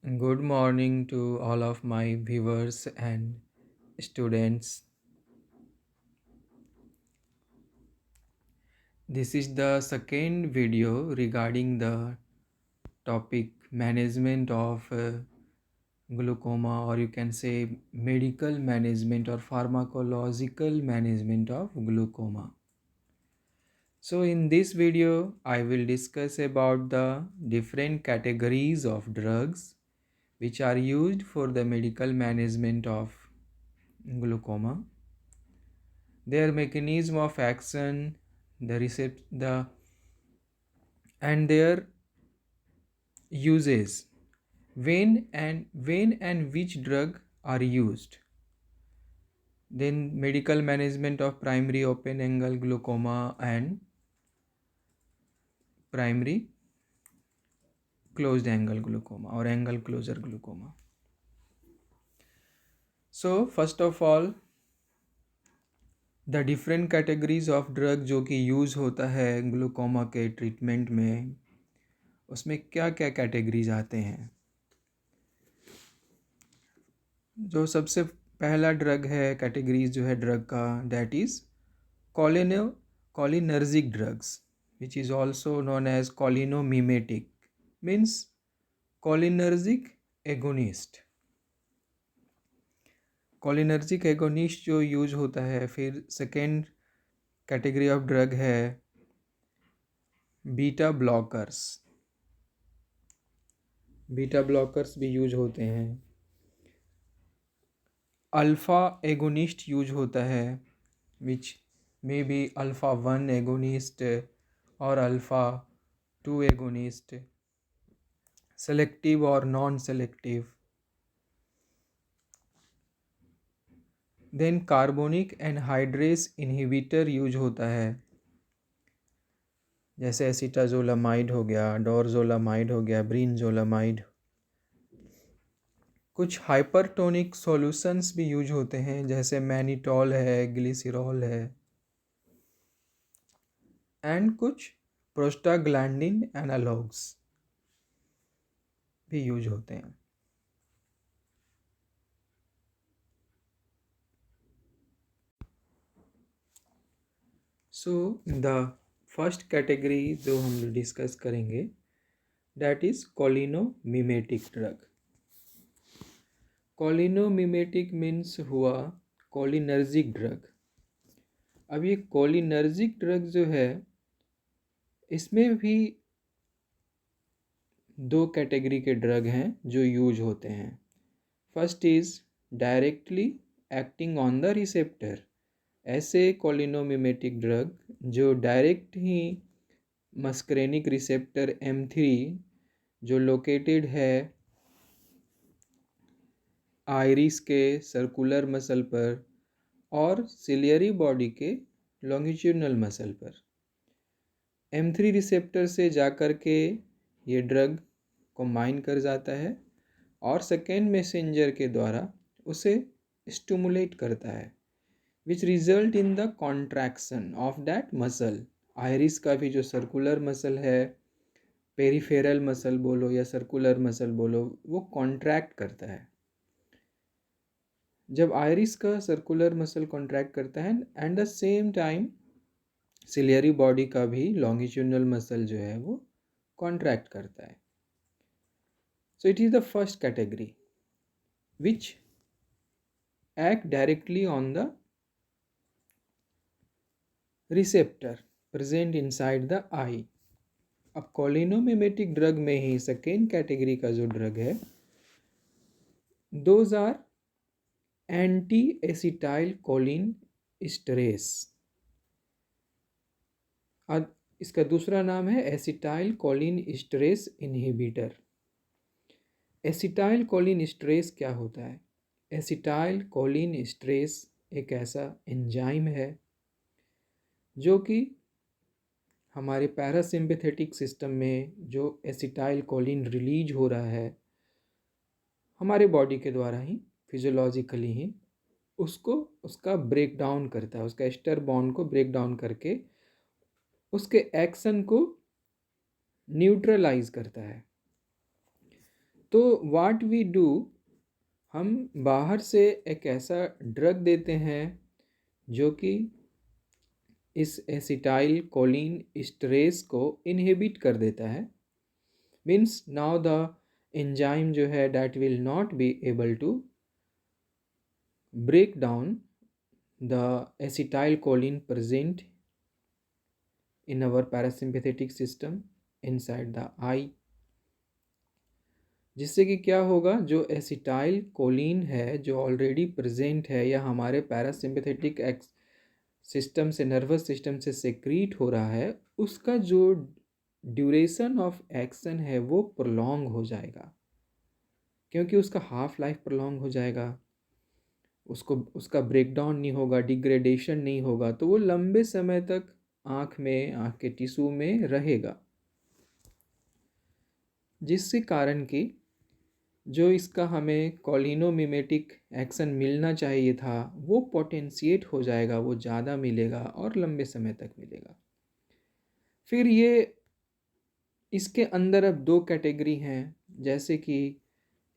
Good morning to all of my viewers and students. This is the second video regarding the topic management of glaucoma, or you can say medical management or pharmacological management of glaucoma. So in this video, I will discuss about the different categories of drugs which are used for the medical management of glaucoma, their mechanism of action, the and their uses, when and which drug are used. Then medical management of primary open angle glaucoma and primary closed angle glaucoma or angle closure glaucoma. So first of all, the different categories of drug जो कि use होता है glaucoma के treatment में, उसमें क्या क्या categories आते हैं। जो सबसे पहला ड्रग है कैटेगरीज जो है ड्रग का, that is cholinergic drugs which is also known as cholinomimetic, means cholinergic agonist. Cholinergic agonist जो यूज होता है। फिर सेकेंड कैटेगरी ऑफ ड्रग है बीटा ब्लॉकर्स। बीटा ब्लॉकर्स भी यूज होते हैं। अल्फ़ा एगोनिस्ट यूज होता है which may be alpha 1 agonist और अल्फ़ा 2 एगोनिस्ट, सेलेक्टिव और non selective. Then carbonic anhydrase inhibitor use होता है, जैसे एसिटाजोलामाइड हो गया, डोरजोलामाइड हो गया, ब्रिंजोलामाइड। कुछ हाइपरटोनिक सॉल्यूशंस भी यूज होते हैं, जैसे मैनिटॉल है, ग्लिसरॉल है, एंड कुछ प्रोस्टाग्लैंडिन एनालॉग्स भी यूज होते हैं। सो द फर्स्ट कैटेगरी जो हम डिस्कस करेंगे दैट इज कॉलिनोमिमेटिक ड्रग। कॉलिनोमिमेटिक मीन्स हुआ कॉलिनर्जिक ड्रग। अब ये कॉलिनर्जिक ड्रग जो है, इसमें भी दो कैटेगरी के ड्रग हैं जो यूज होते हैं। First is directly acting on the receptor. ऐसे कॉलिनोमिमेटिक ड्रग जो डायरेक्ट ही मस्करेनिक रिसेप्टर M3 जो लोकेटेड है आइरिस के सर्कुलर मसल पर और सिलियरी बॉडी के लॉन्गिट्यूडनल मसल पर, M3 रिसेप्टर से जाकर के ये ड्रग को माइन कर जाता है और सेकेंड मैसेंजर के द्वारा उसे स्टिमुलेट करता है, which result in the contraction of that muscle. Iris का भी जो सर्कुलर मसल है, पेरिफेरल मसल बोलो या सर्कुलर मसल बोलो, वो कॉन्ट्रैक्ट करता है। जब आइरिस का सर्कुलर मसल कॉन्ट्रैक्ट करता है and the same time ciliary body का भी लॉन्गिट्यूडनल मसल जो है वो कॉन्ट्रैक्ट करता है। So it is the first category which act directly on the receptor present inside the eye. अब कॉलिनोमिमेटिक ड्रग में ही सेकेंड कैटेगरी का जो ड्रग है, those are anti acetylcholinesterase. इसका दूसरा नाम है acetylcholinesterase inhibitor. Acetylcholinesterase क्या होता है? एसिटाइल कोलिन स्टेरेस एक ऐसा एंजाइम है जो कि हमारे पैरासिम्पैथेटिक सिस्टम में जो एसिटाइल कोलिन रिलीज हो रहा है हमारे बॉडी के द्वारा ही, फिजियोलॉजिकली ही उसको उसका ब्रेक डाउन करता है, उसका एस्टर बॉन्ड को ब्रेक डाउन करके उसके एक्शन को न्यूट्रलाइज करता है। तो व्हाट वी डू, हम बाहर से एक ऐसा ड्रग देते हैं जो कि इस एसिटाइल कोलिन स्ट्रेस को इनहिबिट कर देता है। मीन्स नाउ द एंजाइम जो है that will not be able to break down the acetylcholine present in our parasympathetic system inside the eye, जिससे कि क्या होगा, जो एसिटाइल कोलिन है जो ऑलरेडी प्रेजेंट है या हमारे पैरासिम्पैथेटिक सिस्टम से, नर्वस सिस्टम से सेक्रीट हो रहा है, उसका जो ड्यूरेशन ऑफ एक्शन है वो प्रोलॉन्ग हो जाएगा, क्योंकि उसका हाफ लाइफ प्रोलॉन्ग हो जाएगा, उसको उसका ब्रेकडाउन नहीं होगा, डिग्रेडेशन नहीं होगा, तो वो लंबे समय तक आँख में, आँख के टिश्यू में रहेगा, जिससे कारण कि जो इसका हमें कॉलिनोमिमेटिक एक्शन मिलना चाहिए था वो पोटेंशिएट हो जाएगा, वो ज़्यादा मिलेगा और लंबे समय तक मिलेगा। फिर ये इसके अंदर अब दो कैटेगरी हैं, जैसे कि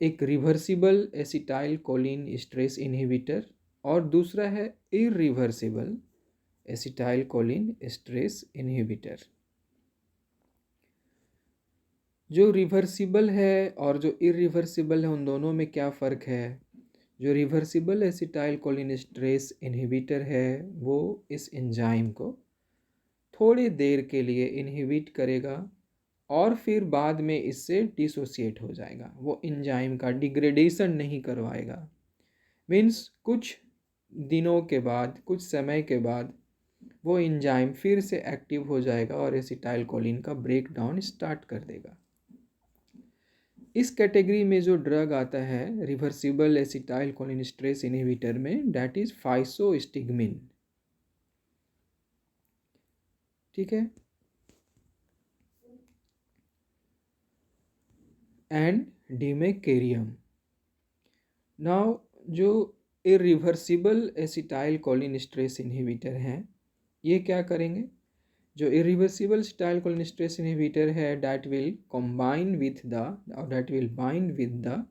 एक reversible acetyl choline stress inhibitor और दूसरा है irreversible acetyl choline stress inhibitor. जो रिवर्सिबल है और जो इरिवर्सिबल है उन दोनों में क्या फ़र्क है? जो रिवर्सिबल एसिटाइल कोलिनेस्ट्रेस इनहिबिटर है वो इस एंजाइम को थोड़ी देर के लिए इनहिबिट करेगा और फिर बाद में इससे डिसोसिएट हो जाएगा, वो एंजाइम का डिग्रेडेशन नहीं करवाएगा। मीन्स कुछ दिनों के बाद, कुछ समय के बाद वो एंजाइम फिर से एक्टिव हो जाएगा और एसिटाइल कोलिन का ब्रेक डाउन स्टार्ट कर देगा। इस कैटेगरी में जो ड्रग आता है रिवर्सिबल एसिटाइल कोलिनेस्ट्रेस इनहिबिटर में, डैट इज फाइसोस्टिग्मिन। ठीक है, एंड डिमेकेरियम। नाउ जो इरिवर्सिबल एसिटाइल कोलिनेस्ट्रेस इनहिबिटर हैं ये क्या करेंगे? जो इरिवर्सिबल एसिटाइल कोलिनेस्ट्रेस इनहिबिटर है that will combine with the, और that will bind with the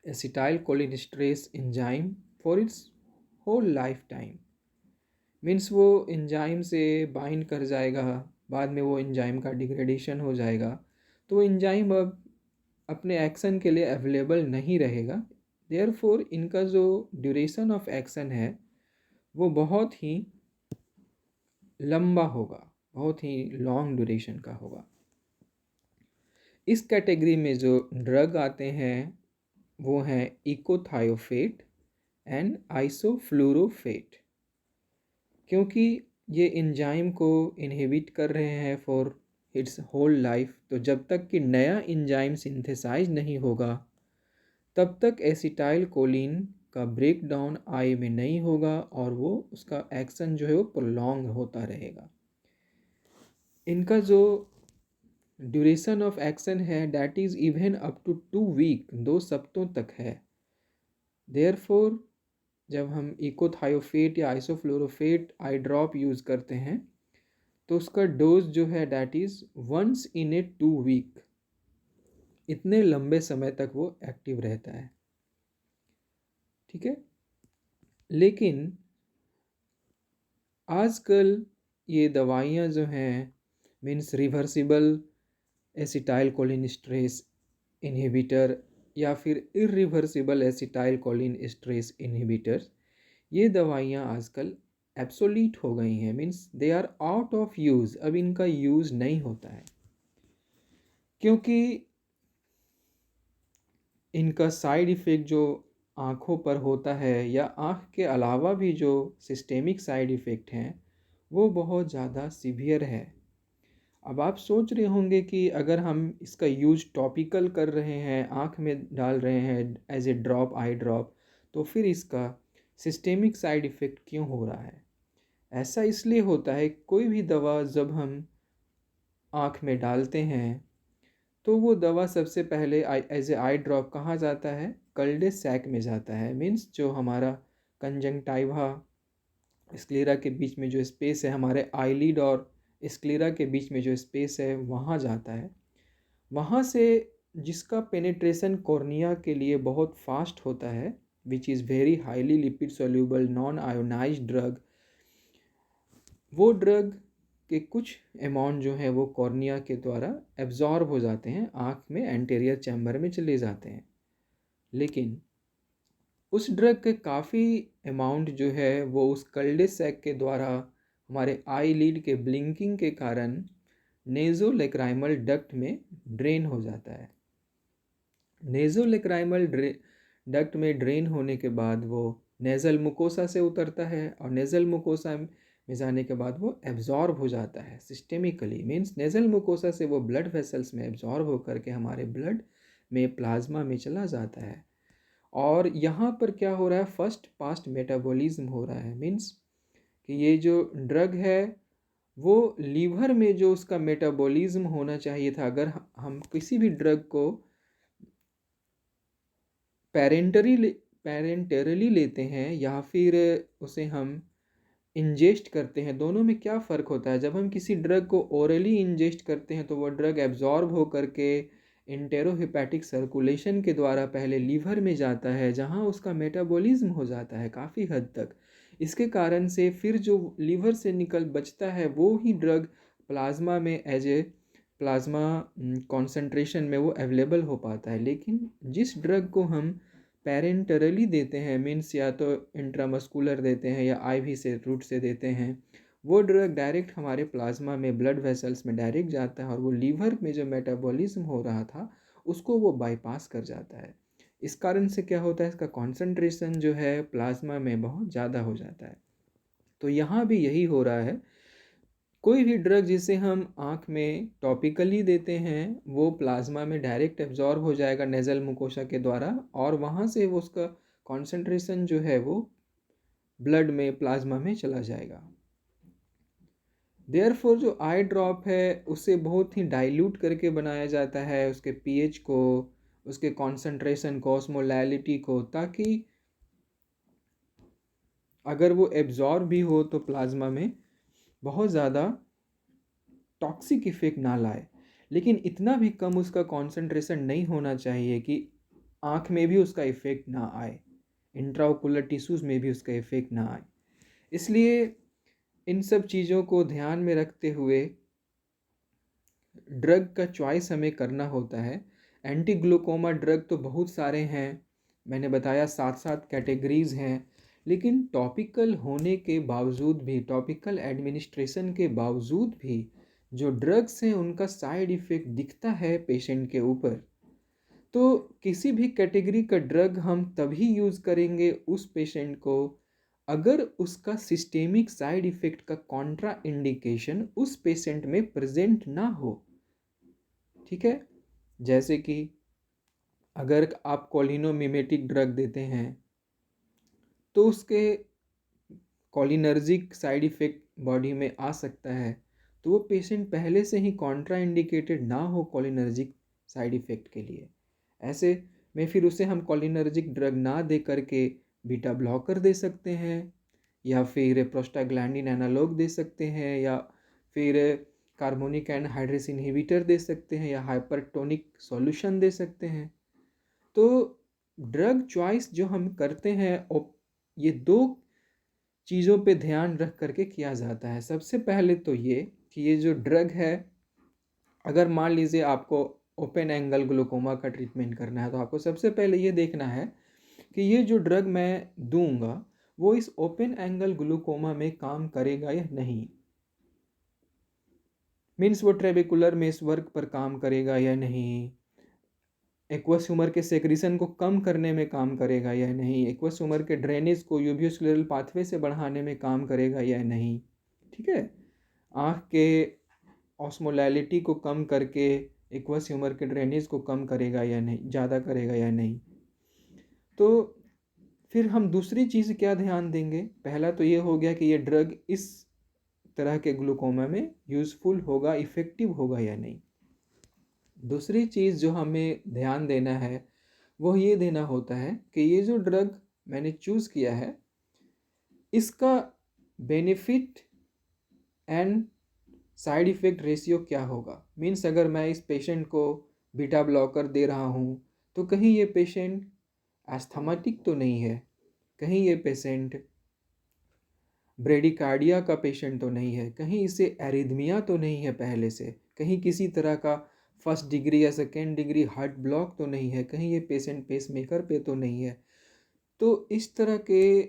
acetylcholinesterase enzyme for its whole lifetime. Means वो एंजाइम से बाइंड कर जाएगा, बाद में वो एंजाइम का डिग्रेडेशन हो जाएगा, तो वो एंजाइम अब अपने एक्शन के लिए अवेलेबल नहीं रहेगा। देयरफॉर इनका जो ड्यूरेशन ऑफ एक्शन है वो बहुत ही लंबा होगा, बहुत ही लॉन्ग ड्यूरेशन का होगा। इस कैटेगरी में जो ड्रग आते हैं वो हैं इकोथायोफेट एंड आइसोफ्लूरोफेट, क्योंकि ये एंजाइम को इनहिबिट कर रहे हैं फॉर इट्स होल लाइफ, तो जब तक कि नया एंजाइम सिंथेसाइज नहीं होगा तब तक एसिटाइल कोलिन का ब्रेक डाउन आई में नहीं होगा और वो उसका एक्शन जो है वो प्रोलॉन्ग होता रहेगा। इनका जो ड्यूरेशन ऑफ एक्शन है that is even up to 2 week, 2 सप्ताहों तक है। देयरफॉर जब हम इकोथायोफेट या आइसोफ्लोरोफेट आई ड्रॉप यूज़ करते हैं तो उसका डोज जो है that is once in a 2 week, इतने लंबे समय तक वो एक्टिव रहता है। ठीक है, लेकिन आजकल ये दवाइयाँ जो हैं, means reversible acetylcholinesterase inhibitor या फिर इरिवर्सिबल एसिटाइल कोलिनेस्ट्रेस इनहिबिटर, ये दवाइयाँ आजकल एब्सोलीट हो गई हैं, means they are out of use, अब इनका यूज़ नहीं होता है, क्योंकि इनका साइड इफ़ेक्ट जो आँखों पर होता है या आँख के अलावा भी जो सिस्टेमिक साइड इफ़ेक्ट हैं वो बहुत ज़्यादा सीवियर है। अब आप सोच रहे होंगे कि अगर हम इसका यूज टॉपिकल कर रहे हैं, आँख में डाल रहे हैं as a drop, eye drop, तो फिर इसका सिस्टेमिक साइड इफ़ेक्ट क्यों हो रहा है? ऐसा इसलिए होता है, कोई भी दवा जब हम आँख में डालते हैं तो वो दवा सबसे पहले एज ए आई ड्रॉप कहाँ जाता है? कल्डे सैक में जाता है। मीन्स जो हमारा कंजंक्टाइवा स्क्लेरा के बीच में जो स्पेस है, हमारे आईलिड और स्क्लेरा के बीच में जो स्पेस है वहाँ जाता है। वहाँ से जिसका पेनिट्रेशन कॉर्निया के लिए बहुत फास्ट होता है, which is very highly lipid soluble non ionised drug, वो ड्रग के कुछ अमाउंट जो है वो कॉर्निया के द्वारा एब्जॉर्ब हो जाते हैं, आँख में एंटीरियर चैम्बर में चले जाते हैं। लेकिन उस ड्रग के काफ़ी अमाउंट जो है वो उस कल्डेसैक के द्वारा हमारे आई लीड के ब्लिंकिंग के कारण नेज़ोलेक्राइमल डक्ट में ड्रेन हो जाता है। नेज़ोलेक्राइमल डक्ट में ड्रेन होने के बाद वो नेज़ल मुकोसा से उतरता है और नेज़ल मुकोसा में जाने के बाद वो एब्जॉर्ब हो जाता है सिस्टेमिकली, मीन्स नेज़ल मुकोसा से वो ब्लड वेसल्स में एब्जॉर्ब होकर के हमारे ब्लड में प्लाज्मा में चला जाता है। और यहाँ पर क्या हो रहा है, फर्स्ट पास्ट मेटाबॉलिज्म हो रहा है, मीन्स कि ये जो ड्रग है वो लीवर में जो उसका मेटाबॉलिज्म होना चाहिए था, अगर हम किसी भी ड्रग को पैरेंटरली लेते हैं या फिर उसे हम इंजेस्ट करते हैं, दोनों में क्या फ़र्क होता है। जब हम किसी ड्रग को ओरली इंजेस्ट करते हैं तो वो ड्रग एब्जॉर्ब हो करके इंटेरोहिपैटिक सर्कुलेशन के द्वारा पहले लीवर में जाता है, जहां उसका मेटाबॉलिज्म हो जाता है काफ़ी हद तक। इसके कारण से फिर जो लीवर से निकल बचता है वो ही ड्रग प्लाज्मा में एज ए प्लाज्मा कॉन्सेंट्रेशन में वो अवेलेबल हो पाता है। लेकिन जिस ड्रग को हम पेरेंटरली देते हैं, मीन्स या तो इंट्रामस्कुलर देते हैं या आईवी से रूट से देते हैं, वो ड्रग डायरेक्ट हमारे प्लाज्मा में ब्लड वेसल्स में डायरेक्ट जाता है और वो लीवर में जो मेटाबॉलिज्म हो रहा था उसको वो बाईपास कर जाता है। इस कारण से क्या होता है, इसका कॉन्सेंट्रेशन जो है प्लाज्मा में बहुत ज़्यादा हो जाता है। तो यहाँ भी यही हो रहा है, कोई भी ड्रग जिसे हम आँख में टॉपिकली देते हैं वो प्लाज्मा में डायरेक्ट एब्जॉर्ब हो जाएगा नेज़ल मुकोशा के द्वारा और वहाँ से वो उसका कॉन्सेंट्रेशन जो है वो ब्लड में प्लाज्मा में चला जाएगा। देयरफॉर जो आई ड्रॉप है उसे बहुत ही डाइल्यूट करके बनाया जाता है, उसके पीएच को, उसके कॉन्सेंट्रेशन को, ऑस्मोलैलिटी को, ताकि अगर वो एब्जॉर्ब भी हो तो प्लाज्मा में बहुत ज़्यादा टॉक्सिक इफेक्ट ना लाए। लेकिन इतना भी कम उसका कॉन्सेंट्रेशन नहीं होना चाहिए कि आँख में भी उसका इफेक्ट ना आए, इंट्राओकुलर टिश्यूज़ में भी उसका इफेक्ट ना आए। इसलिए इन सब चीज़ों को ध्यान में रखते हुए ड्रग का चॉइस हमें करना होता है। एंटी ग्लूकोमा ड्रग तो बहुत सारे हैं, मैंने बताया 7 कैटेगरीज़ हैं, लेकिन टॉपिकल होने के बावजूद भी, टॉपिकल एडमिनिस्ट्रेशन के बावजूद भी जो ड्रग्स हैं उनका साइड इफ़ेक्ट दिखता है पेशेंट के ऊपर। तो किसी भी कैटेगरी का ड्रग हम तभी यूज़ करेंगे उस पेशेंट को अगर उसका सिस्टेमिक साइड इफ़ेक्ट का कॉन्ट्रा इंडिकेशन उस पेशेंट में प्रेजेंट ना हो। ठीक है, जैसे कि अगर आप कोलिनोमिमेटिक ड्रग देते हैं तो उसके कोलिनर्जिक साइड इफ़ेक्ट बॉडी में आ सकता है, तो वो पेशेंट पहले से ही कॉन्ट्रा इंडिकेटेड ना हो कोलिनर्जिक साइड इफ़ेक्ट के लिए। ऐसे में फिर उसे हम कोलिनर्जिक ड्रग ना दे करके बीटा ब्लॉकर दे सकते हैं या फिर प्रोस्टाग्लैंडिन एनालॉग दे सकते हैं या फिर कार्बोनिक एनहाइड्रेस इनहिबिटर दे सकते हैं या हाइपरटोनिक सॉल्यूशन दे सकते हैं। तो ड्रग चॉइस जो हम करते हैं ये दो चीज़ों पे ध्यान रख करके किया जाता है। सबसे पहले तो ये कि ये जो ड्रग है, अगर मान लीजिए आपको ओपन एंगल ग्लूकोमा का ट्रीटमेंट करना है तो आपको सबसे पहले ये देखना है कि ये जो ड्रग मैं दूंगा वो इस ओपन एंगल ग्लूकोमा में काम करेगा या नहीं। मीन्स वो ट्रेबेकुलर मेसवर्क पर काम करेगा या नहीं, एक्वस ह्यूमर के सेक्रीशन को कम करने में काम करेगा या नहीं, एक्वस ह्यूमर के ड्रेनेज को यूबियोस्क्लेरल पाथवे से बढ़ाने में काम करेगा या नहीं। ठीक है, आँख के ऑस्मोलैलिटी को कम करके एक्वस ह्यूमर के ड्रेनेज को कम करेगा या नहीं, ज़्यादा करेगा या नहीं। तो फिर हम दूसरी चीज़ क्या ध्यान देंगे, पहला तो ये हो गया कि ये ड्रग इस तरह के ग्लूकोमा में यूज़फुल होगा, इफ़ेक्टिव होगा या नहीं। दूसरी चीज़ जो हमें ध्यान देना है वो ये देना होता है कि ये जो ड्रग मैंने चूज़ किया है इसका benefit and side effect ratio क्या होगा। मीन्स अगर मैं इस पेशेंट को बीटा ब्लॉकर दे रहा हूँ, तो कहीं ये पेशेंट एस्थमाटिक तो नहीं है, कहीं ये पेशेंट ब्रेडिकार्डिया का पेशेंट तो नहीं है, कहीं इसे एरिथमिया तो नहीं है पहले से, कहीं किसी तरह का फर्स्ट डिग्री या सेकेंड डिग्री हार्ट ब्लॉक तो नहीं है, कहीं ये पेशेंट पेसमेकर पे तो नहीं है। तो इस तरह के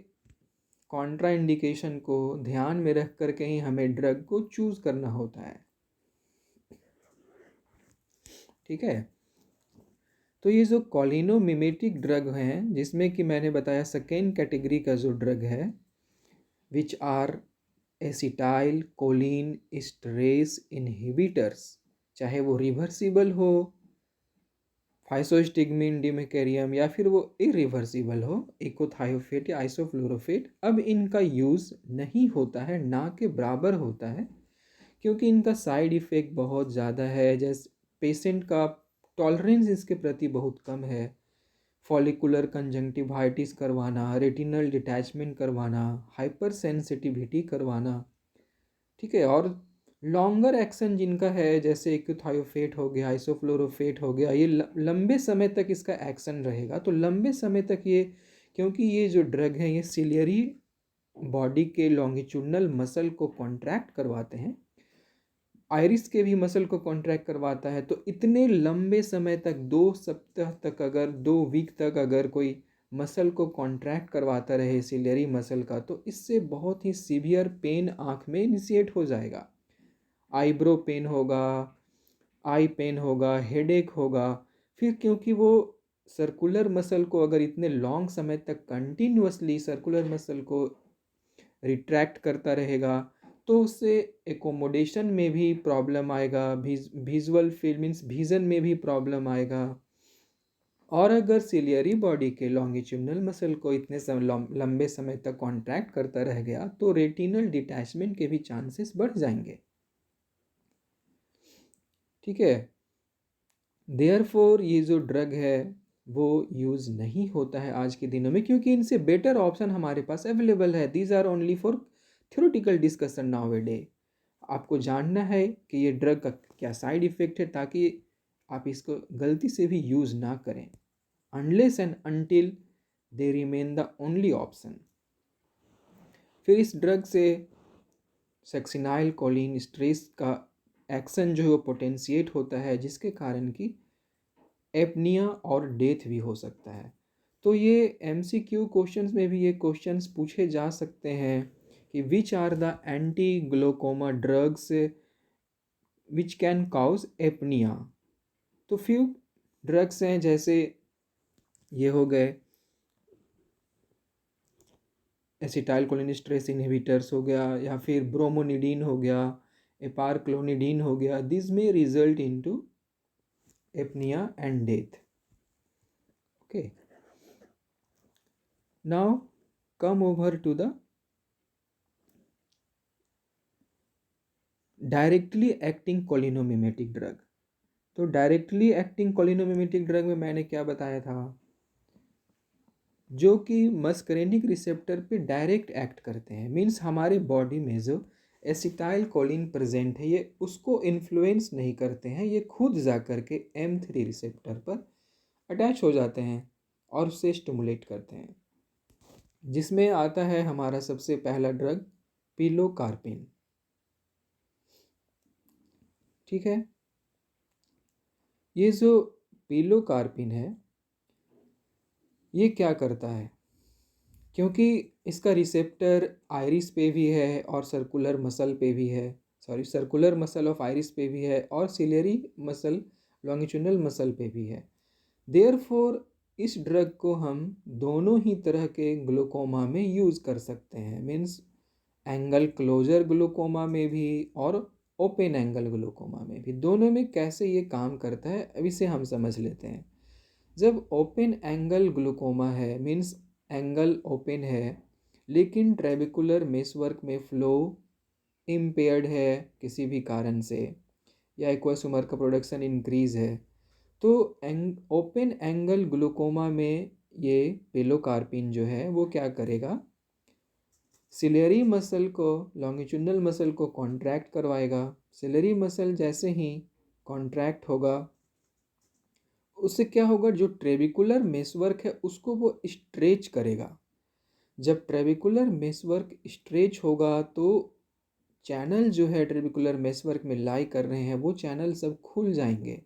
कॉन्ट्रा इंडिकेशन को ध्यान में रख करके ही हमें ड्रग को चूज़ करना होता है। ठीक है। तो ये जो कॉलिनोमिमेटिक ड्रग हैं, जिसमें कि मैंने बताया सेकेंड कैटेगरी का जो ड्रग है, which are acetyl Colin esterase inhibitors, चाहे वो रिवर्सिबल हो फाइसोस्टिग्मिन डिमेकेरियम या फिर वो इरिवर्सिबल हो इकोथायोफेट या आइसोफ्लोरोफेट, अब इनका यूज़ नहीं होता है, ना के बराबर होता है, क्योंकि इनका साइड इफ़ेक्ट बहुत ज़्यादा है। जैसे पेशेंट का टॉलरेंस इसके प्रति बहुत कम है। फॉलिकुलर कंजंक्टिवाइटिस करवाना, रेटिनल डिटैचमेंट करवाना, हाइपर सेंसिटिविटी करवाना, ठीक है। और लॉन्गर एक्शन जिनका है, जैसे इक्विथायोफेट हो गया, आइसोफ्लोरोफेट हो गया, ये लंबे समय तक इसका एक्शन रहेगा। तो लंबे समय तक ये, क्योंकि ये जो ड्रग है ये सिलियरी बॉडी के लॉन्गिट्यूडनल मसल को कॉन्ट्रैक्ट करवाते हैं, आइरिस के भी मसल को कॉन्ट्रैक्ट करवाता है, तो इतने लंबे समय तक 2 सप्ताह तक, अगर 2 वीक तक अगर कोई मसल को कॉन्ट्रैक्ट करवाता रहे सिलियरी मसल का, तो इससे बहुत ही सीवियर पेन आँख में इनिशिएट हो जाएगा। आईब्रो पेन होगा, आई पेन होगा, हेडेक होगा। फिर क्योंकि वो सर्कुलर मसल को अगर इतने लॉन्ग समय तक कंटिन्यूअसली सर्कुलर मसल को रिट्रैक्ट करता रहेगा, तो उससे एकोमोडेशन में भी प्रॉब्लम आएगा, विजुअल फील्ड मीन्स विजन में भी प्रॉब्लम आएगा। और अगर सिलियरी बॉडी के लॉन्गिट्यूडनल मसल को इतने लंबे समय तक कॉन्ट्रैक्ट करता रह गया, तो रेटिनल डिटैचमेंट के भी चांसेस बढ़ जाएंगे। ठीक है। देयरफॉर ये जो ड्रग है वो यूज़ नहीं होता है आज के दिनों में, क्योंकि इनसे बेटर ऑप्शन हमारे पास अवेलेबल है। These are only for theoretical discussion nowadays. आपको जानना है कि ये ड्रग का क्या साइड इफ़ेक्ट है, ताकि आप इसको गलती से भी यूज़ ना करें, unless and until they remain the only option. फिर इस ड्रग से सक्सिनाइल कोलिन स्ट्रेस का एक्शन जो है वो पोटेंशिएट होता है, जिसके कारण कि एपनिया और डेथ भी हो सकता है। तो ये एमसीक्यू क्वेश्चंस में भी ये क्वेश्चंस पूछे जा सकते हैं कि which are the anti glaucoma drugs which can cause apnoea. तो फ्यू ड्रग्स हैं, जैसे ये हो गए एसिटाइल कोलिनेस्ट्रेस इनहिबिटर्स हो गया, या फिर ब्रोमोनिडीन हो गया, एपारक्लोनिडीन हो गया। दिस में result into apnoea and death. Okay, now come over to the directly acting cholinomimetic drug. तो डायरेक्टली एक्टिंग कोलिनोमिमेटिक ड्रग में मैंने क्या बताया था, जो कि मस्करेनिक रिसेप्टर पे डायरेक्ट एक्ट करते हैं। मीन्स हमारे बॉडी में जो एसिटाइल कोलिन प्रेजेंट है, ये उसको इन्फ्लुएंस नहीं करते हैं, ये खुद जा कर के M3 रिसेप्टर पर अटैच हो जाते हैं और उसे स्टिमुलेट करते हैं, जिसमें आता है हमारा सबसे पहला ड्रग पिलोकार्पिन। ठीक है। ये जो पिलोकार्पिन है ये क्या करता है, क्योंकि इसका रिसेप्टर आइरिस पे भी है और सर्कुलर मसल पे भी है, sorry circular muscle of iris पे भी है और सिलियरी मसल लॉन्गिट्यूडनल मसल पे भी है। देयरफॉर इस ड्रग को हम दोनों ही तरह के ग्लूकोमा में यूज़ कर सकते हैं। मीन्स एंगल क्लोजर ग्लूकोमा में भी और ओपन एंगल ग्लूकोमा में भी। दोनों में कैसे ये काम करता है अब इसे हम समझ लेते हैं। जब ओपन एंगल ग्लूकोमा है, मीन्स एंगल ओपन है लेकिन ट्रेबिकुलर मेसवर्क में फ्लो इम्पेयर्ड है किसी भी कारण से, या एक्वासुमर का प्रोडक्शन इंक्रीज है, तो ओपन एंगल ग्लूकोमा में ये पिलोकार्पिन जो है वो क्या करेगा, सिलेरी मसल को लॉन्गिट्यूडनल मसल को कॉन्ट्रैक्ट करवाएगा। सिलेरी मसल जैसे ही कॉन्ट्रैक्ट होगा उससे क्या होगा, जो ट्रेबिकुलर मेसवर्क है उसको वो स्ट्रेच करेगा। जब ट्रेबिकुलर मेसवर्क स्ट्रेच होगा तो चैनल जो है ट्रेबिकुलर मेसवर्क में लाई कर रहे हैं वो चैनल सब खुल जाएंगे।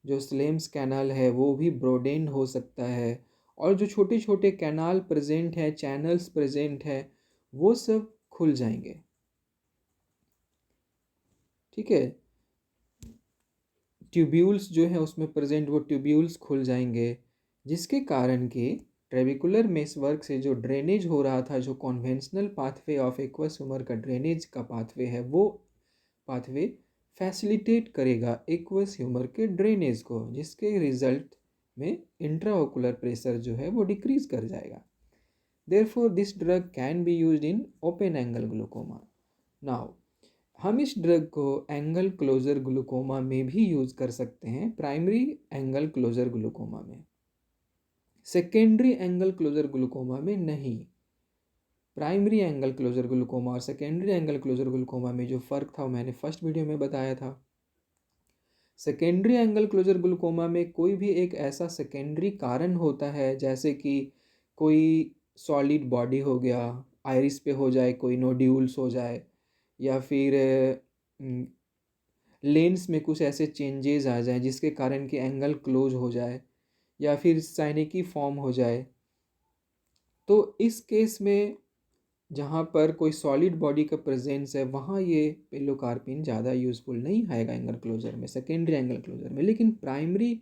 जो स्लेम्स कैनाल है वो भी ब्रोडेन हो सकता है, और जो छोटे छोटे कैनाल प्रेजेंट है, चैनल्स प्रेजेंट है, वो सब खुल जाएंगे। ठीक है, ट्यूब्यूल्स जो है उसमें प्रेजेंट वो ट्यूब्यूल्स खुल जाएंगे, जिसके कारण कि ट्रेबिकुलर मेसवर्क से जो ड्रेनेज हो रहा था, जो conventional pathway of aqueous humour का ड्रेनेज का पाथवे है, वो पाथवे फैसिलिटेट करेगा एक्वस ह्यूमर के ड्रेनेज को, जिसके रिजल्ट में इंट्राओकुलर प्रेशर जो है वो डिक्रीज कर जाएगा। Therefore this drug can be used in open angle glaucoma. Now हम इस ड्रग को एंगल क्लोजर ग्लूकोमा में भी यूज़ कर सकते हैं, प्राइमरी एंगल क्लोजर ग्लूकोमा में, सेकेंडरी एंगल क्लोजर ग्लूकोमा में नहीं। प्राइमरी एंगल क्लोजर ग्लूकोमा और सेकेंडरी एंगल क्लोजर ग्लूकोमा में जो फ़र्क था वो मैंने फर्स्ट वीडियो में बताया था। सेकेंडरी एंगल क्लोजर ग्लूकोमा में कोई भी एक ऐसा सेकेंडरी कारण होता है, जैसे कि कोई सॉलिड बॉडी हो गया, आइरिस पे हो जाए, कोई नोड्यूल्स हो जाए, या फिर लेंस में कुछ ऐसे चेंजेस आ जाएं जिसके कारण कि एंगल क्लोज हो जाए, या फिर साइनिकी फॉर्म हो जाए। तो इस केस में जहाँ पर कोई सॉलिड बॉडी का प्रेजेंस है वहाँ ये पिलोकार्पिन ज़्यादा यूज़फुल नहीं आएगा एंगल क्लोजर में, सेकेंडरी एंगल क्लोजर में। लेकिन प्राइमरी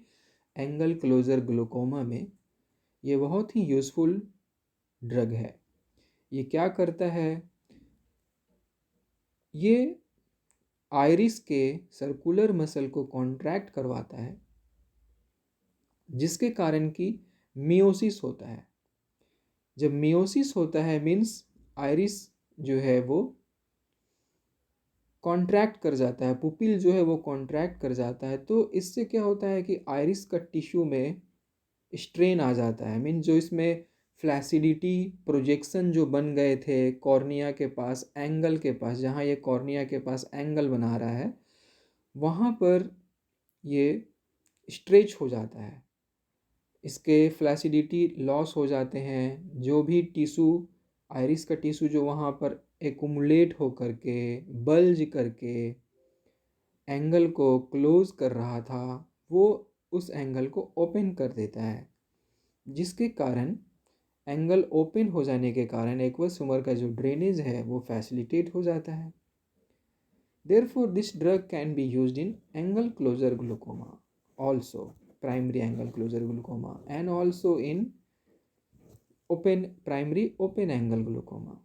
एंगल क्लोजर ग्लूकोमा में ये बहुत ही यूज़फुल ड्रग है। ये क्या करता है, ये आइरिस के सर्कुलर मसल को कॉन्ट्रैक्ट करवाता है, जिसके कारण कि मियोसिस होता है। जब मियोसिस होता है मीन्स आइरिस जो है वो कॉन्ट्रैक्ट कर जाता है, पुपिल जो है वो कॉन्ट्रैक्ट कर जाता है। तो इससे क्या होता है कि आइरिस का टिश्यू में स्ट्रेन आ जाता है, मीन जो इसमें फ्लैसिडिटी प्रोजेक्शन जो बन गए थे कॉर्निया के पास, एंगल के पास, जहाँ ये कॉर्निया के पास एंगल बना रहा है वहाँ पर ये स्ट्रेच हो जाता है, इसके फ्लैसिडिटी लॉस हो जाते हैं। जो भी टिश्यू, आइरिस का टिश्यू जो वहाँ पर एकुमुलेट हो करके, बल्ज करके एंगल को क्लोज कर रहा था, वो उस एंगल को ओपन कर देता है, जिसके कारण एंगल ओपन हो जाने के कारण एक्वस ह्यूमर का जो ड्रेनेज है वो फैसिलिटेट हो जाता है। Therefore, this drug can be used in angle closure glaucoma also, primary angle closure glaucoma, and also in primary open angle glaucoma.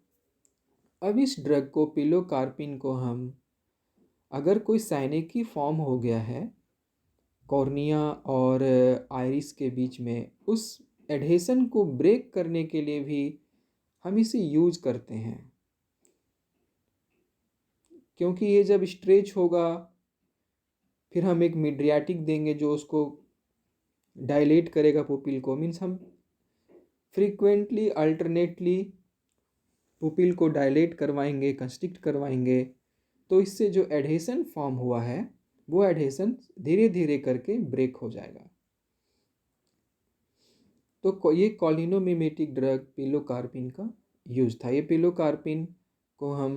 अब इस ड्रग को पिलोकार्पिन को हम, अगर कोई साइनेकी फॉर्म हो गया है कॉर्निया और आइरिस के बीच में, उस एडहेशन को ब्रेक करने के लिए भी हम इसे यूज करते हैं, क्योंकि ये जब स्ट्रेच होगा फिर हम एक मिड्रियाटिक देंगे जो उसको डायलेट करेगा पुपिल को, मीन्स हम फ्रीक्वेंटली अल्टरनेटली पुपिल को डायलेट करवाएंगे, कंस्ट्रिक्ट करवाएंगे। तो इससे जो एडहेशन फॉर्म हुआ है वो एडहेशन धीरे धीरे करके ब्रेक हो जाएगा। तो ये कॉलिनोमिमेटिक ड्रग पिलोकार्पिन का यूज था। ये पिलोकार्पिन को हम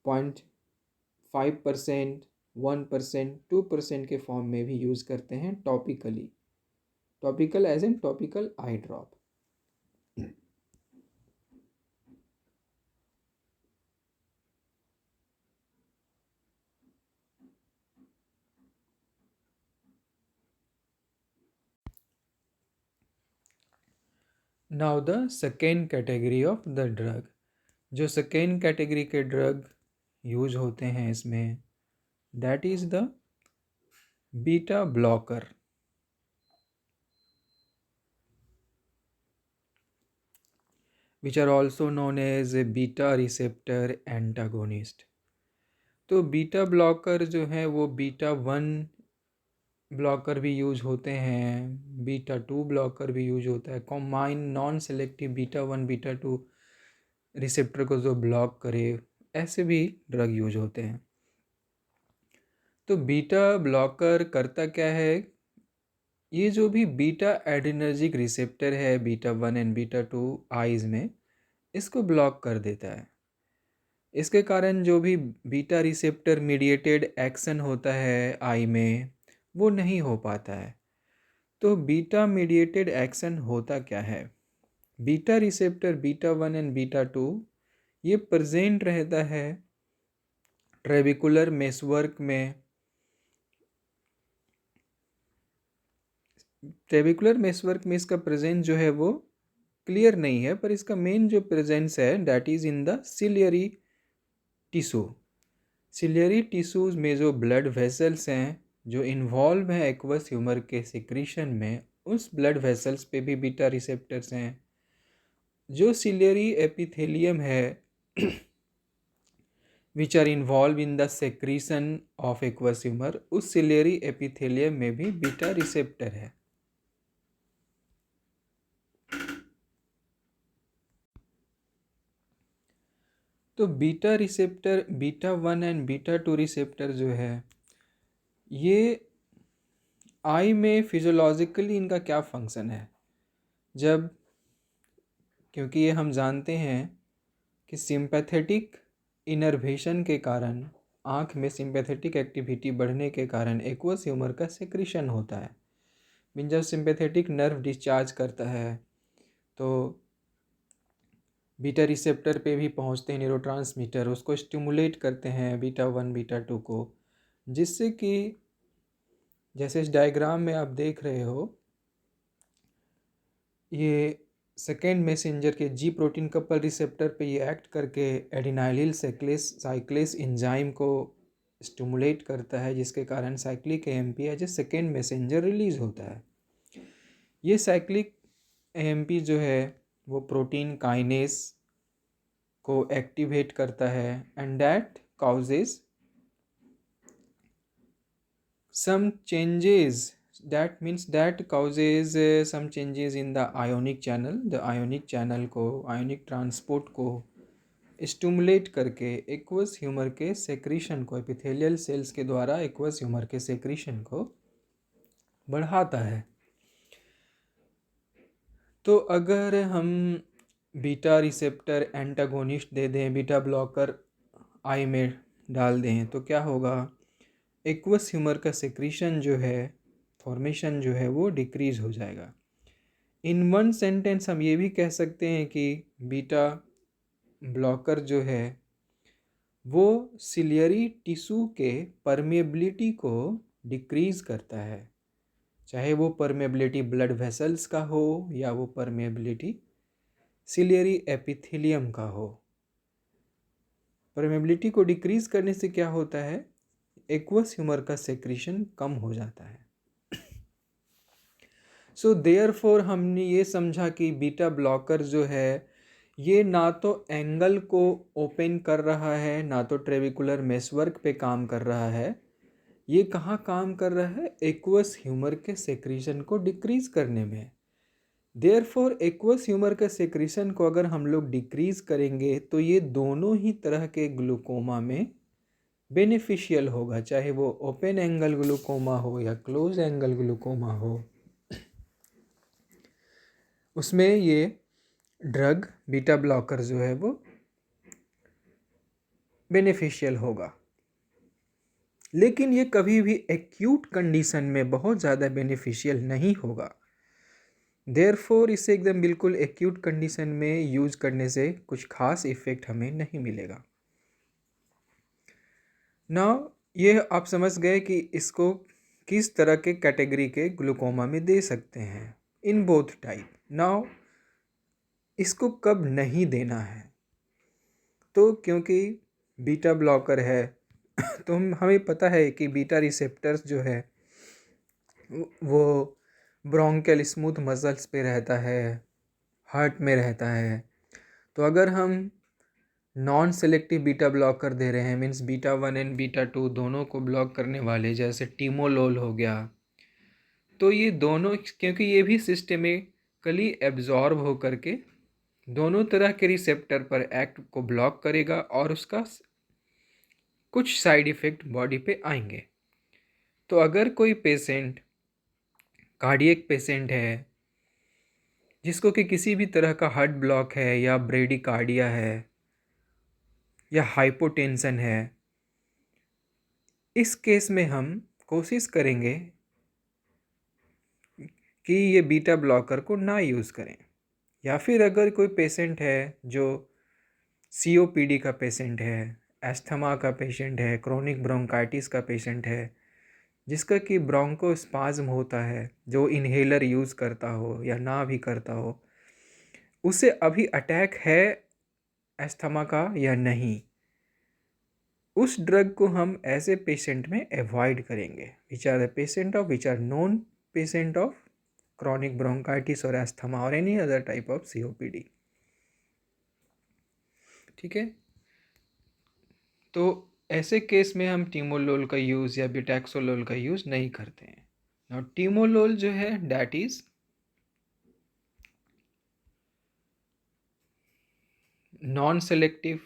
0.5%, 1%, 2% के फॉर्म में भी यूज़ करते हैं topically, topical as an topical eye drop. Now the second category of the drug, जो सेकेंड कैटेगरी के ड्रग यूज होते हैं इसमें, that is the beta blocker, which are also known as a beta receptor antagonist। तो beta blocker जो है वो beta 1 blocker भी यूज होते हैं, बीटा 2 ब्लॉकर भी यूज होता है, combine non selective beta 1 beta 2 receptor को जो ब्लॉक करे, ऐसे भी ड्रग यूज होते हैं। तो बीटा ब्लॉकर करता क्या है, ये जो भी बीटा एड्रेनर्जिक रिसेप्टर है बीटा 1 एंड बीटा 2 आइज़ में, इसको ब्लॉक कर देता है। इसके कारण जो भी बीटा रिसेप्टर मीडिएटेड एक्शन होता है आई में, वो नहीं हो पाता है। तो बीटा मीडिएटेड एक्शन होता क्या है? Beta receptor beta 1 and beta 2 ये प्रेजेंट रहता है ट्रेबिकुलर मेसवर्क में। ट्रेबिकुलर मेसवर्क में इसका प्रेजेंस जो है वो क्लियर नहीं है, पर इसका मेन जो प्रेजेंस है that is in the ciliary tissue. Ciliary tissues में जो ब्लड वेसल्स हैं जो इन्वॉल्व हैं एक्वस ह्यूमर के सिक्रीशन में, उस ब्लड वेसल्स पे भी बीटा रिसेप्टर्स हैं। जो सिलियरी एपिथेलियम है which are involve in the secretion of aqueous humour, उस सिलियरी एपिथेलियम में भी बीटा रिसेप्टर है। तो beta receptor beta 1 and beta 2 receptor जो है ये आई में फिजियोलॉजिकली इनका क्या फंक्शन है? जब, क्योंकि ये हम जानते हैं कि सिंपैथेटिक इनर्वेशन के कारण, आँख में सिंपैथेटिक एक्टिविटी बढ़ने के कारण एक्वस ह्यूमर का सेक्रीशन होता है। मीन जब सिंपैथेटिक नर्व डिस्चार्ज करता है तो बीटा रिसेप्टर पे भी पहुंचते हैं न्यूरोट्रांसमीटर, उसको स्टिमुलेट करते हैं बीटा 1 बीटा 2 को, जिससे कि जैसे इस डायग्राम में आप देख रहे हो, ये सेकेंड मैसेंजर के जी प्रोटीन कपल रिसेप्टर पे ये एक्ट करके एडिनाइलिल साइक्लेस एंजाइम को स्टिमुलेट करता है, जिसके कारण cyclic AMP as a second messenger release होता है। ये साइक्लिक एएमपी जो है वो प्रोटीन काइनेस को एक्टिवेट करता है and that causes some changes, that means that causes some changes in the ionic channel, the ionic channel को, ionic transport को स्टिमुलेट करके एक्वस ह्यूमर के सेक्रीशन को, एपिथेलियल सेल्स के द्वारा एक्वस ह्यूमर के सेक्रीशन को बढ़ाता है। तो अगर हम बीटा रिसेप्टर एंटागोनिस्ट दे दें, बीटा ब्लॉकर आई में डाल दें, तो क्या होगा? एक्वस ह्यूमर का सेक्रीशन जो है, फॉर्मेशन जो है वो डिक्रीज हो जाएगा। इन वन सेंटेंस हम ये भी कह सकते हैं कि बीटा ब्लॉकर जो है वो सिलियरी टिश्यू के परमेबिलिटी को डिक्रीज करता है, चाहे वो परमेबिलिटी ब्लड वेसल्स का हो या वो परमेबिलिटी सिलियरी एपिथेलियम का हो। परमेबिलिटी को डिक्रीज करने से क्या होता है? एक्वस ह्यूमर का सेक्रीशन कम हो जाता है। सो देयरफॉर हमने ये समझा कि बीटा ब्लॉकर जो है ये ना तो एंगल को ओपन कर रहा है, ना तो ट्रेविकुलर मेसवर्क पे काम कर रहा है। ये कहाँ काम कर रहा है? एक्वस ह्यूमर के सेक्रीशन को डिक्रीज करने में। देयरफॉर एक्वस ह्यूमर के सेक्रीशन को अगर हम लोग डिक्रीज करेंगे तो ये दोनों ही तरह के ग्लूकोमा में बेनिफिशियल होगा, चाहे वो ओपन एंगल ग्लूकोमा हो या क्लोज एंगल ग्लूकोमा हो। उसमें ये ड्रग बीटा ब्लॉकर जो है वो बेनिफिशियल होगा। लेकिन ये कभी भी एक्यूट कंडीशन में बहुत ज़्यादा बेनिफिशियल नहीं होगा। देयरफॉर इसे एकदम बिल्कुल एक्यूट कंडीशन में यूज करने से कुछ खास इफेक्ट हमें नहीं मिलेगा। नाउ ये आप समझ गए कि इसको किस तरह के कैटेगरी के ग्लूकोमा में दे सकते हैं, इन बोथ टाइप। नाउ इसको कब नहीं देना है? तो क्योंकि बीटा ब्लॉकर है तो हमें पता है कि बीटा रिसेप्टर्स जो है वो ब्रोंकियल स्मूथ मसल्स पे रहता है, हार्ट में रहता है। तो अगर हम नॉन सेलेक्टिव बीटा ब्लॉकर दे रहे हैं, मीन्स बीटा 1 एंड बीटा 2 दोनों को ब्लॉक करने वाले, जैसे टीमोलोल हो गया, तो ये दोनों, क्योंकि ये भी सिस्टेमिकली एब्जॉर्ब हो करके दोनों तरह के रिसेप्टर पर एक्ट को ब्लॉक करेगा और उसका कुछ साइड इफ़ेक्ट बॉडी पे आएंगे। तो अगर कोई पेशेंट कार्डियक पेशेंट है, जिसको कि किसी भी तरह का हार्ट ब्लॉक है या ब्रेडिकार्डिया है या हाइपोटेंशन है, इस केस में हम कोशिश करेंगे कि ये बीटा ब्लॉकर को ना यूज़ करें। या फिर अगर कोई पेशेंट है जो सीओपीडी का पेशेंट है, एस्थमा का पेशेंट है, क्रोनिक ब्रोंकाइटिस का पेशेंट है, जिसका कि ब्रोंकोस्पाज्म होता है, जो इन्हेलर यूज़ करता हो या ना भी करता हो, उसे अभी अटैक है एस्थमा का या नहीं, उस ड्रग को हम ऐसे पेशेंट में अवॉइड करेंगे, which are the patient of which are non patient of chronic bronchitis और एस्थमा और any other type of COPD. ठीक है, तो ऐसे केस में हम टीमोलोल का यूज़ या बिटैक्सोलोल का यूज़ नहीं करते हैं। नाउ टीमोलोल जो है दैट इज नॉन सेलेक्टिव,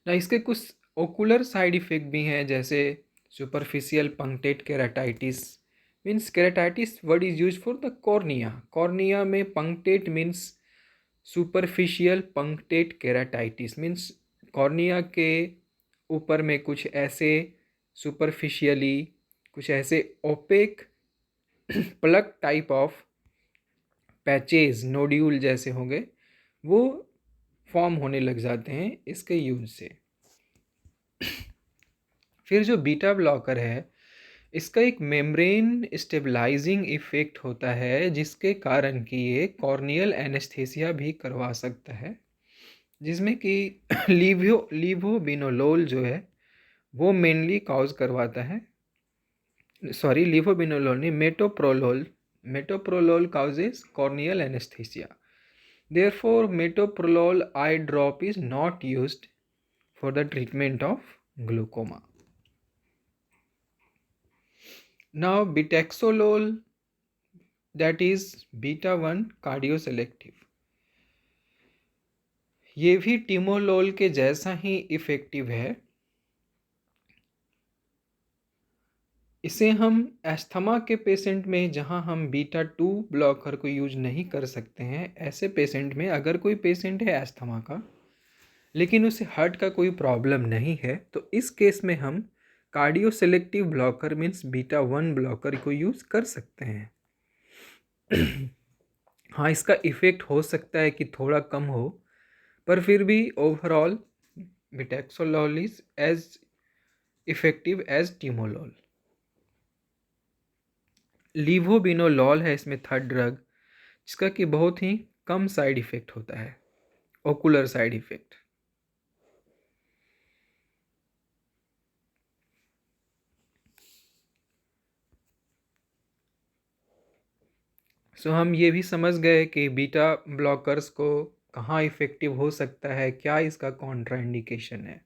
ना इसके कुछ ओकुलर साइड इफेक्ट भी हैं, जैसे superficial punctate keratitis. Means keratitis word is use for the cornea, cornea में punctate means superficial punctate keratitis, means cornea के ऊपर में कुछ ऐसे सुपरफिशियली कुछ ऐसे opaque plug type of patches nodule जैसे होंगे, वो फॉर्म होने लग जाते हैं इसके यूज से। फिर जो बीटा ब्लॉकर है, इसका एक मेम्ब्रेन स्टेबलाइजिंग इफेक्ट होता है, जिसके कारण कि ये कॉर्नियल एनेस्थेसिया भी करवा सकता है, जिसमें कि लीवोबिनोलोल जो है वो मेनली कॉज करवाता है, सॉरी लीवोबिनोलोल नहीं, metoprolol causes corneal anesthesia. Therefore, metoprolol eye drop is not used for the treatment of glaucoma. Now, betaxolol, that is beta 1 cardioselective, ये भी टिमोलोल के जैसा ही इफेक्टिव है। इसे हम एस्थमा के पेशेंट में, जहां हम बीटा 2 ब्लॉकर को यूज नहीं कर सकते हैं, ऐसे पेशेंट में अगर कोई पेशेंट है एस्थमा का लेकिन उसे हार्ट का कोई प्रॉब्लम नहीं है, तो इस केस में हम cardio selective blocker means beta 1 blocker को यूज़ कर सकते हैं। हाँ, इसका इफ़ेक्ट हो सकता है कि थोड़ा कम हो, पर फिर भी overall betaxolol is as effective as timolol. Levobunolol है इसमें थर्ड ड्रग, जिसका कि बहुत ही कम साइड इफ़ेक्ट होता है, ओकुलर साइड इफ़ेक्ट। सो हम ये भी समझ गए कि बीटा ब्लॉकर्स को कहाँ इफ़ेक्टिव हो सकता है, क्या इसका कॉन्ट्राइंडिकेशन है।